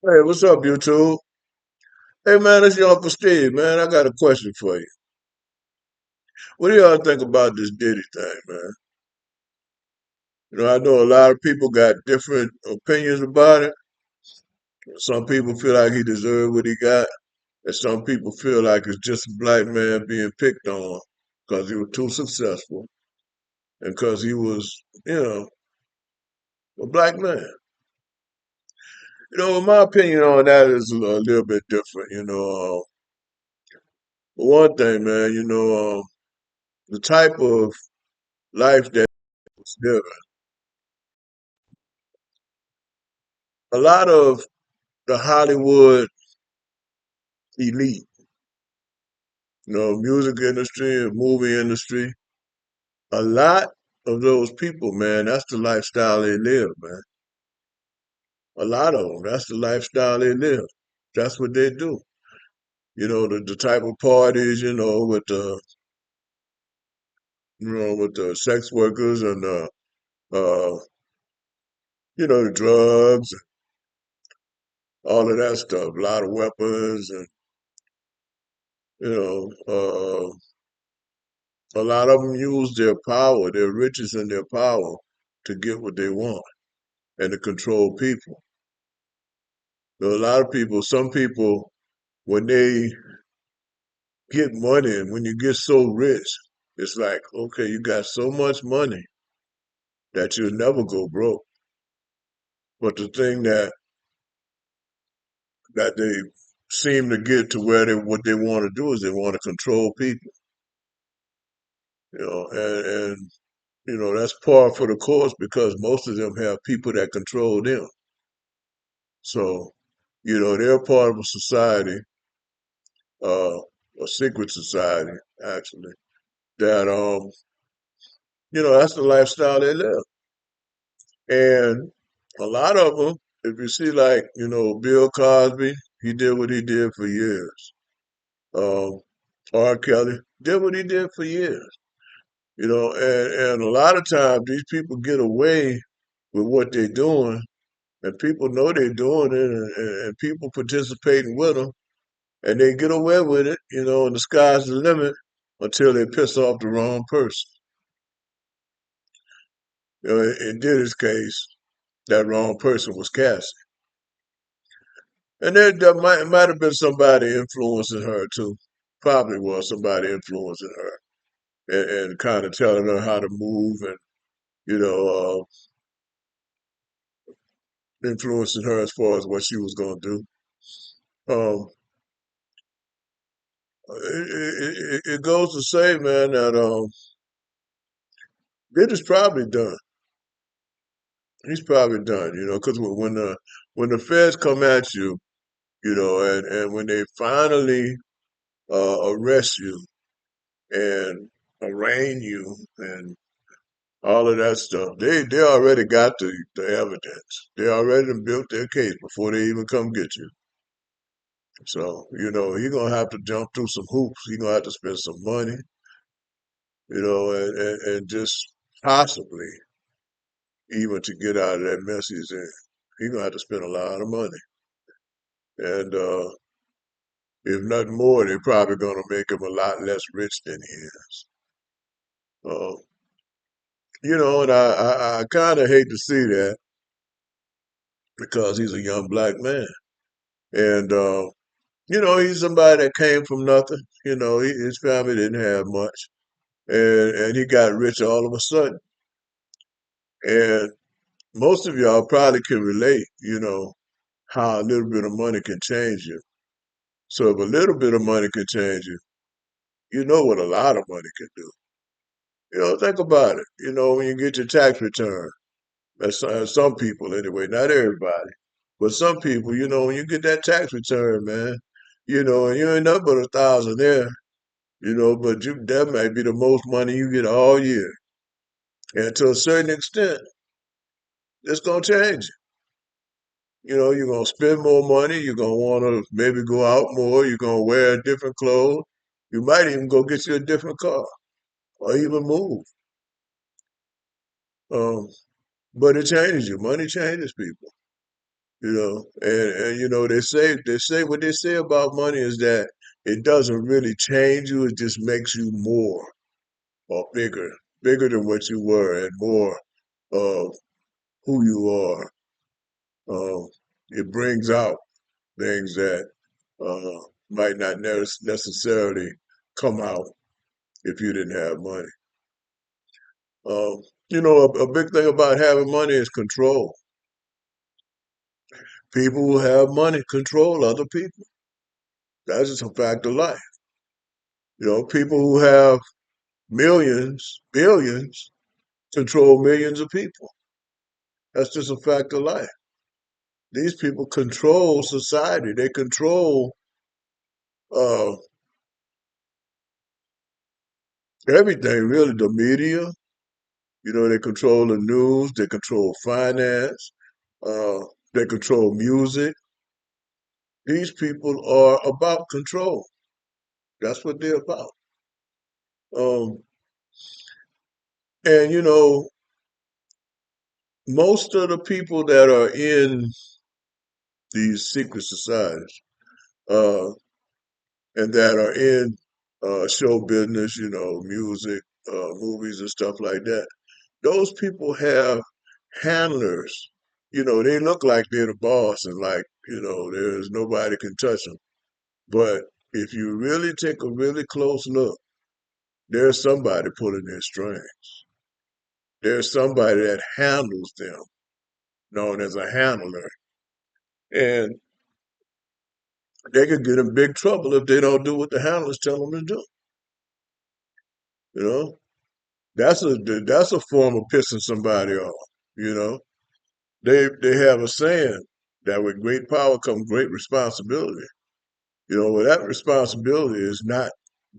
Hey, what's up, YouTube? Hey, man, it's your Uncle Steve, man. I got a question for you. What do y'all think about this Diddy thing, man? I know a lot of people got different opinions about it. Some people feel like he deserved what he got, and some people feel like it's just a black man being picked on because he was too successful and because he was, a black man. My opinion on that is a little bit different. For one thing, man, the type of life that he was living. A lot of the Hollywood elite, music industry and movie industry, a lot of those people, man, that's the lifestyle they live, man. A lot of them, that's the lifestyle they live. That's what they do. The type of parties, with the sex workers and uh, the drugs and all of that stuff. A lot of weapons and a lot of them use their power, their riches and their power to get what they want and to control people. A lot of people, some people, when they get money and when you get so rich, it's like, okay, you got so much money that you'll never go broke. But the thing that they seem to get to where they what they want to do is they want to control people, and that's par for the course because most of them have people that control them. So, they're part of a society, uh, a secret society, actually, that that's the lifestyle they live. And a lot of them, if you see, like, Bill Cosby, he did what he did for years. Um, R. Kelly did what he did for years. And a lot of times these people get away with what they're doing, and people know they're doing it, and people participating with them, and they get away with it, and the sky's the limit until they piss off the wrong person. In Diddy's case, that wrong person was Cassie. And there might have been somebody influencing her too. Probably was somebody influencing her and kind of telling her how to move and, you know, influencing her as far as what she was going to do. It goes to say, man, that it is probably done. He's probably done, because when the feds come at you, and when they finally arrest you and arraign you and all of that stuff, they already got the evidence. They already done built their case before they even come get you. So, he's gonna have to jump through some hoops. He's gonna have to spend some money, and just possibly even to get out of that mess he's in. He's gonna have to spend a lot of money. And if nothing more, they're probably gonna make him a lot less rich than he is. Uh, and I kind of hate to see that because he's a young black man. And, he's somebody that came from nothing. His family didn't have much. And he got rich all of a sudden. And most of y'all probably can relate, how a little bit of money can change you. So if a little bit of money can change you, you know what a lot of money can do. Think about it. When you get your tax return, that's some people anyway, not everybody, but some people, when you get that tax return, man, and you ain't nothing but a thousand there, but that might be the most money you get all year. And to a certain extent, it's gonna change. You're gonna spend more money. You're gonna want to maybe go out more. You're gonna wear different clothes. You might even go get you a different car or even move. Um, but it changes you. Money changes people. And they say what they say about money is that it doesn't really change you, it just makes you more or bigger than what you were and more of who you are. It brings out things that might not necessarily come out if you didn't have money. Um, a big thing about having money is control. People who have money control other people. That's just a fact of life. People who have millions, billions, control millions of people. That's just a fact of life. These people control society. They control uh, everything, really. The media, they control the news. They control finance. Uh, they control music. These people are about control. That's what they're about. Um, and most of the people that are in these secret societies uh, and that are in show business, music, movies, and stuff like that, those people have handlers. They look like they're the boss and like, there's nobody can touch them. But if you really take a really close look, there's somebody pulling their strings. There's somebody that handles them, known as a handler. And they could get in big trouble if they don't do what the handlers tell them to do. You know, that's a form of pissing somebody off. You know, they have a saying that with great power comes great responsibility. Well, that responsibility is not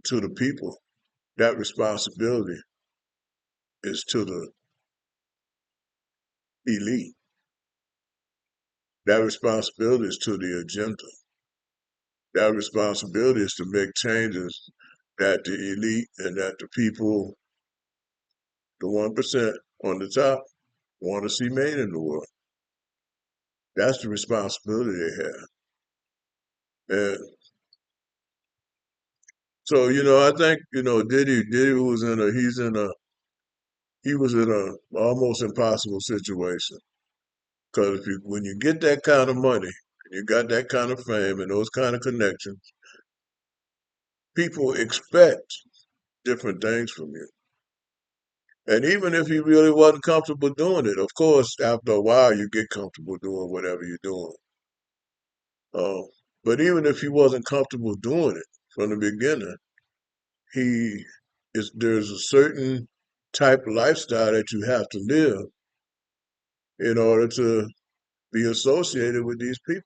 to the people. That responsibility is to the elite. That responsibility is to the agenda. That responsibility is to make changes that the elite and that the people, the 1% on the top, want to see made in the world. That's the responsibility they have. And so, I think, Diddy he was in a almost impossible situation. Because when you get that kind of money, you got that kind of fame and those kind of connections, people expect different things from you. And even if he really wasn't comfortable doing it, of course, after a while, you get comfortable doing whatever you're doing. Uh, but even if he wasn't comfortable doing it from the beginning, he there's a certain type of lifestyle that you have to live in order to be associated with these people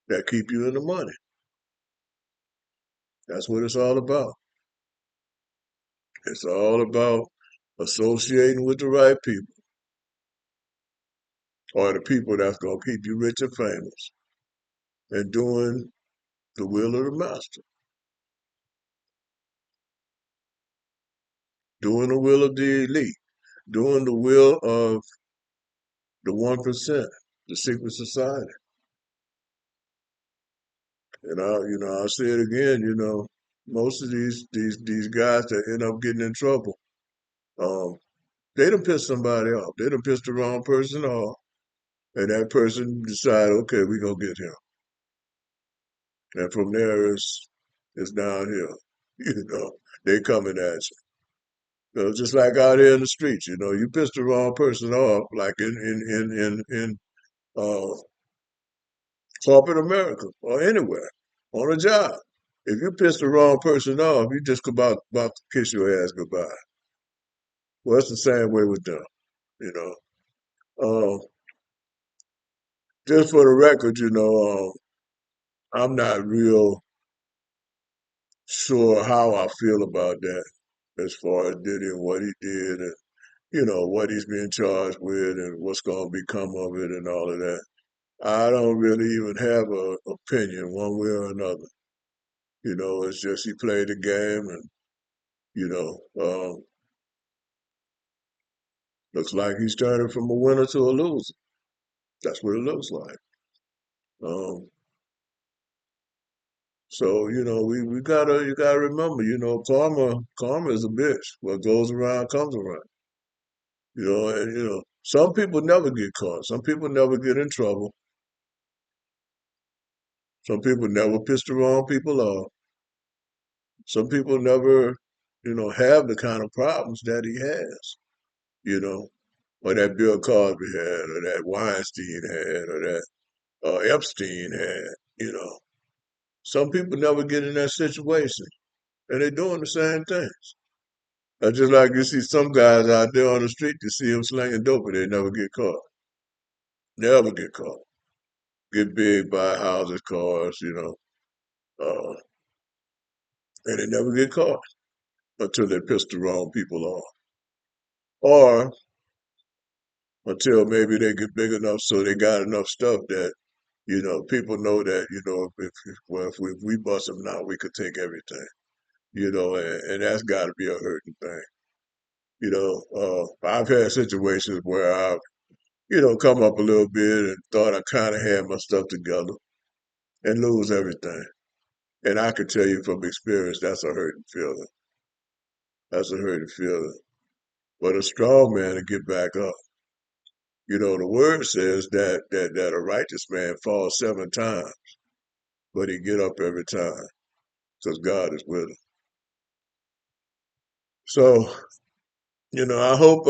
that keep you in the money. That's what it's all about. It's all about associating with the right people or the people that's going to keep you rich and famous and doing the will of the master, doing the will of the elite, doing the will of the 1%, the secret society. And I'll say it again, most of these guys that end up getting in trouble, um, they done pissed somebody off. They done pissed the wrong person off. And that person decide, okay, we gonna get him. And from there it's downhill. They coming at you. Just like out here in the streets, you pissed the wrong person off, like in corporate America or anywhere on a job. If you piss the wrong person off, you just about to kiss your ass goodbye. Well, it's the same way with them, you know. Just for the record, I'm not real sure how I feel about that as far as Diddy and what he did and, what he's being charged with and what's going to become of it and all of that. I don't really even have an opinion one way or another. It's just he played the game and, you know, um, looks like he's turning from a winner to a loser. That's what it looks like. Um, so we gotta you gotta remember, karma is a bitch. What goes around comes around. And some people never get caught. Some people never get in trouble. Some people never piss the wrong people off. Some people never, have the kind of problems that he has, you know, or that Bill Cosby had, or that Weinstein had, or that Epstein had. Some people never get in that situation, and they're doing the same things. Just like you see some guys out there on the street, you see them slinging dope, but they never get caught. Never get caught. Get big, buy houses, cars, uh, and they never get caught until they piss the wrong people off, or until maybe they get big enough so they got enough stuff that people know that if we bust them now, we could take everything. And that's got to be a hurting thing. I've had situations where I've come up a little bit and thought I kind of had my stuff together and lose everything. And I can tell you from experience, that's a hurting feeling. That's a hurting feeling. But a strong man to get back up. The word says that a righteous man falls 7 times, but he get up every time because God is with him. So, I hope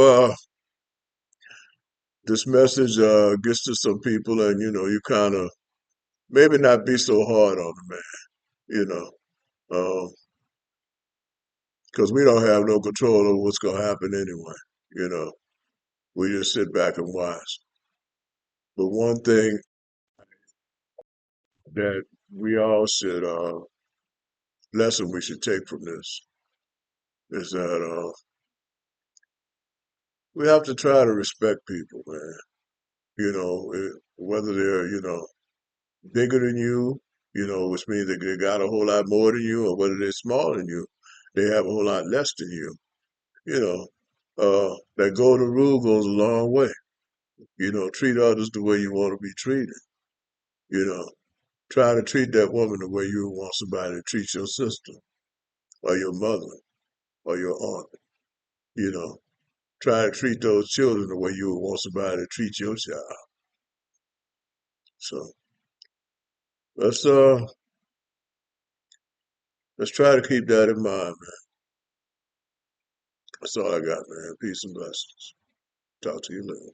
this message gets to some people, and you kind of maybe not be so hard on the man, you know, because we don't have no control over what's gonna happen anyway. You know, we just sit back and watch. But one thing that we all should lesson we should take from this is that we have to try to respect people, man. Whether they're bigger than you, which means they got a whole lot more than you, or whether they're smaller than you, they have a whole lot less than you. You know, that golden rule goes a long way. Treat others the way you want to be treated. You know, try to treat that woman the way you would want somebody to treat your sister or your mother or your aunt. You know, try to treat those children the way you would want somebody to treat your child. So let's uh let's try to keep that in mind, man. That's all I got, man. Peace and blessings. Talk to you later.